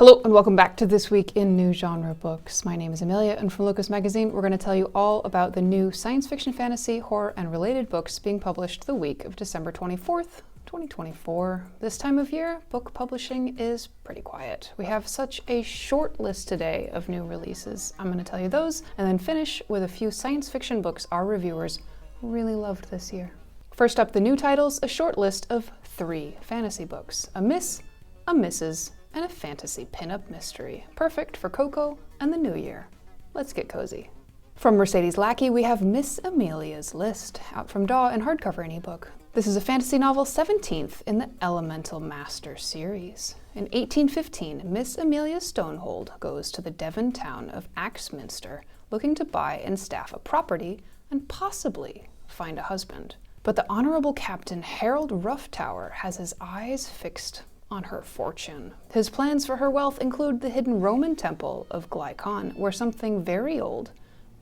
Hello and welcome back to This Week in New Genre Books. My name is Amelia, and from Locus Magazine we're going to tell you all about the new science fiction, fantasy, horror, and related books being published the week of December 24th, 2024. This time of year, book publishing is pretty quiet. We have such a short list today of new releases. I'm going to tell you those and then finish with a few science fiction books our reviewers really loved this year. First up, the new titles, a short list of 3 fantasy books. A Miss, a Mrs., and a fantasy pinup mystery. Perfect for Coco and the new year. Let's get cozy. From Mercedes Lackey, we have Miss Amelia's List, out from Daw in hardcover and ebook. This is a fantasy novel 17th in the Elemental Master series. In 1815, Miss Amelia Stonehold goes to the Devon town of Axminster looking to buy and staff a property and possibly find a husband. But the Honorable Captain Harold Roughtower has his eyes fixed on her fortune. His plans for her wealth include the hidden Roman temple of Glycon, where something very old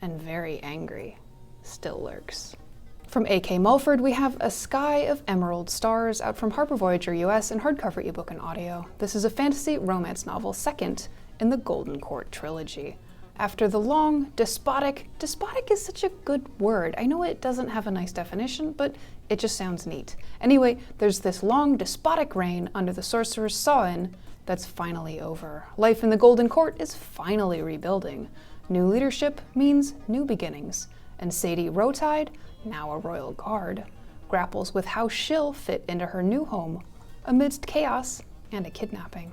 and very angry still lurks. From A.K. Mulford, we have A Sky of Emerald Stars, out from Harper Voyager US in hardcover, ebook, and audio. This is a fantasy romance novel second in the Golden Court trilogy. After the long, despotic is such a good word. I know it doesn't have a nice definition, but it just sounds neat. Anyway, there's this long, despotic reign under the sorcerer's Saw-in that's finally over. Life in the Golden Court is finally rebuilding. New leadership means new beginnings, and Sadie Rotide, now a royal guard, grapples with how she'll fit into her new home amidst chaos and a kidnapping.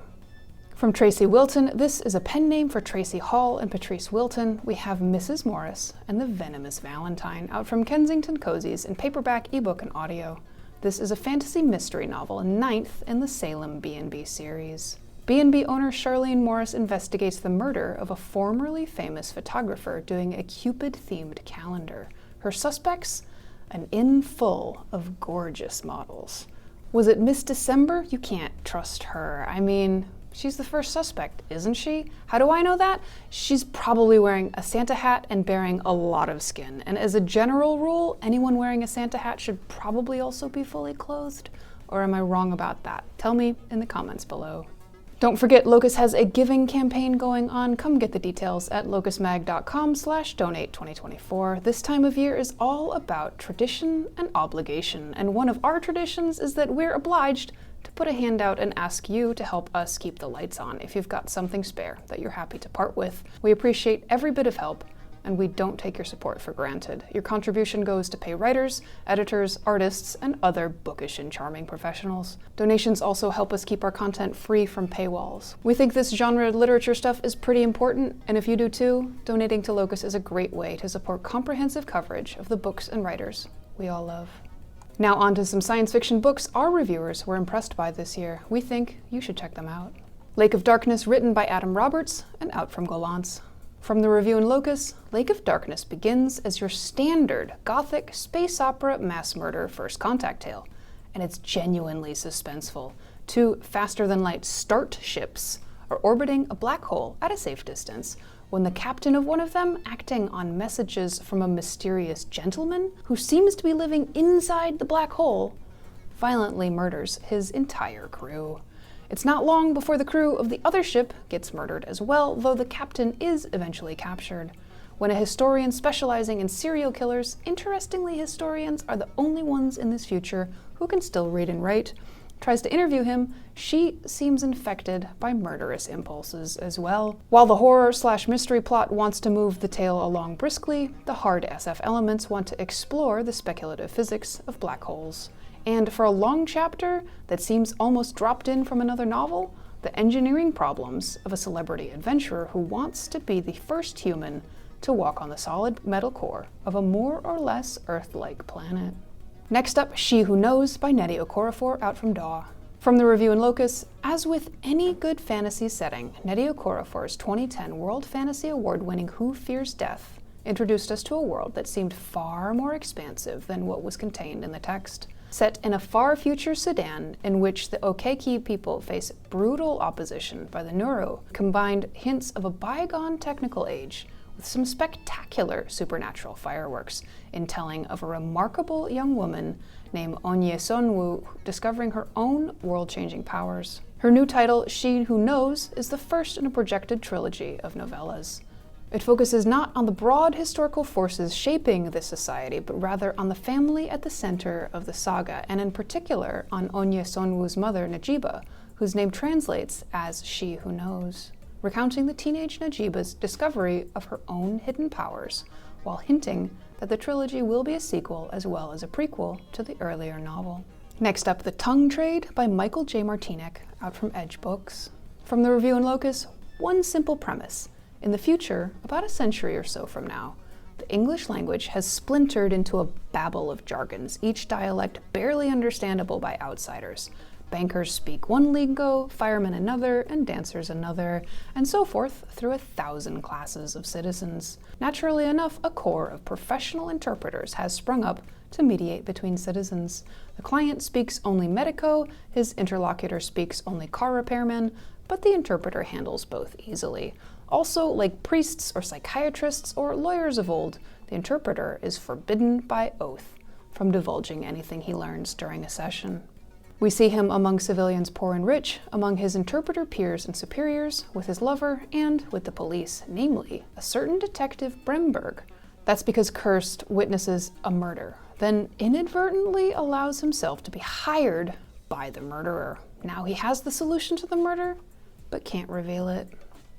From Traci Wilton, this is a pen name for Tracy Hall and Patrice Wilton. We have Mrs. Morris and the Venomous Valentine, out from Kensington Cozies in paperback, ebook, and audio. This is a fantasy mystery novel, 9th in the Salem B&B series. B&B owner Charlene Morris investigates the murder of a formerly famous photographer doing a Cupid-themed calendar. Her suspects? An inn full of gorgeous models. Was it Miss December? You can't trust her. I mean, she's the first suspect, isn't she? How do I know that? She's probably wearing a Santa hat and bearing a lot of skin. And as a general rule, anyone wearing a Santa hat should probably also be fully clothed. Or am I wrong about that? Tell me in the comments below. Don't forget, Locus has a giving campaign going on. Come get the details at locusmag.com/donate2024. This time of year is all about tradition and obligation. And one of our traditions is that we're obliged to put a hand out and ask you to help us keep the lights on if you've got something spare that you're happy to part with. We appreciate every bit of help, and we don't take your support for granted. Your contribution goes to pay writers, editors, artists, and other bookish and charming professionals. Donations also help us keep our content free from paywalls. We think this genre literature stuff is pretty important, and if you do too, donating to Locus is a great way to support comprehensive coverage of the books and writers we all love. Now on to some science fiction books our reviewers were impressed by this year. We think you should check them out. Lake of Darkness, written by Adam Roberts and out from Golance. From the review in Locus, Lake of Darkness begins as your standard gothic space opera mass murder first contact tale, and it's genuinely suspenseful. 2 faster-than-light start ships are orbiting a black hole at a safe distance when the captain of one of them, acting on messages from a mysterious gentleman who seems to be living inside the black hole, violently murders his entire crew. It's not long before the crew of the other ship gets murdered as well, though the captain is eventually captured. When a historian specializing in serial killers, interestingly historians are the only ones in this future who can still read and write, tries to interview him, she seems infected by murderous impulses as well. While the horror/mystery plot wants to move the tale along briskly, the hard SF elements want to explore the speculative physics of black holes. And for a long chapter that seems almost dropped in from another novel, the engineering problems of a celebrity adventurer who wants to be the first human to walk on the solid metal core of a more or less Earth-like planet. Next up, She Who Knows by Nnedi Okorafor, out from Daw. From the review in Locus, as with any good fantasy setting, Nnedi Okorafor's 2010 World Fantasy Award-winning Who Fears Death introduced us to a world that seemed far more expansive than what was contained in the text. Set in a far future Sudan in which the Okeki people face brutal opposition by the Nuru, combined hints of a bygone technical age with some spectacular supernatural fireworks in telling of a remarkable young woman named Onye Sonwu discovering her own world-changing powers. Her new title, She Who Knows, is the first in a projected trilogy of novellas. It focuses not on the broad historical forces shaping this society, but rather on the family at the center of the saga, and in particular on Onye Sonwu's mother, Najiba, whose name translates as She Who Knows, recounting the teenage Najiba's discovery of her own hidden powers, while hinting that the trilogy will be a sequel as well as a prequel to the earlier novel. Next up, The Tongue Trade by Michael J. Martinek, out from Edge Books. From the review in Locus, one simple premise. In the future, about a century or so from now, the English language has splintered into a babble of jargons, each dialect barely understandable by outsiders. Bankers speak one lingo, firemen another, and dancers another, and so forth through 1,000 classes of citizens. Naturally enough, a corps of professional interpreters has sprung up to mediate between citizens. The client speaks only medico, his interlocutor speaks only car repairman, but the interpreter handles both easily. Also, like priests or psychiatrists or lawyers of old, the interpreter is forbidden by oath from divulging anything he learns during a session. We see him among civilians poor and rich, among his interpreter peers and superiors, with his lover, and with the police, namely a certain detective Bremberg. That's because Kirst witnesses a murder, then inadvertently allows himself to be hired by the murderer. Now he has the solution to the murder, but can't reveal it.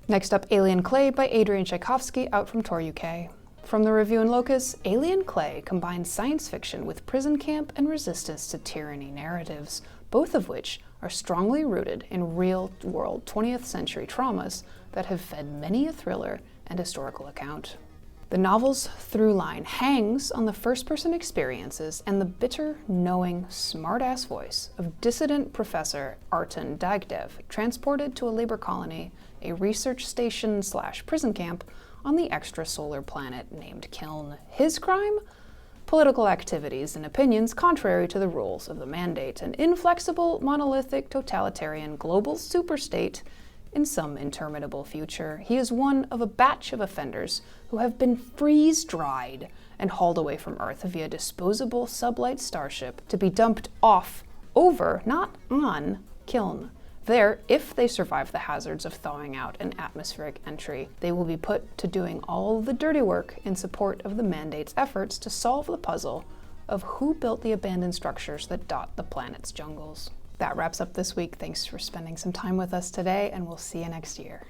Next up, Alien Clay by Adrian Tchaikovsky, out from Tor UK. From the review in Locus, Alien Clay combines science fiction with prison camp and resistance to tyranny narratives, both of which are strongly rooted in real-world 20th century traumas that have fed many a thriller and historical account. The novel's through line hangs on the first-person experiences and the bitter, knowing, smart-ass voice of dissident Professor Arten Dagdev, transported to a labor colony, a research station/prison camp on the extrasolar planet named Kiln. His crime? Political activities and opinions contrary to the rules of the Mandate, an inflexible, monolithic, totalitarian global superstate in some interminable future. He is one of a batch of offenders who have been freeze-dried and hauled away from Earth via disposable sublight starship to be dumped off, over, not on, Kiln. There, if they survive the hazards of thawing out and atmospheric entry, they will be put to doing all the dirty work in support of the Mandate's efforts to solve the puzzle of who built the abandoned structures that dot the planet's jungles. That wraps up this week. Thanks for spending some time with us today, and we'll see you next year.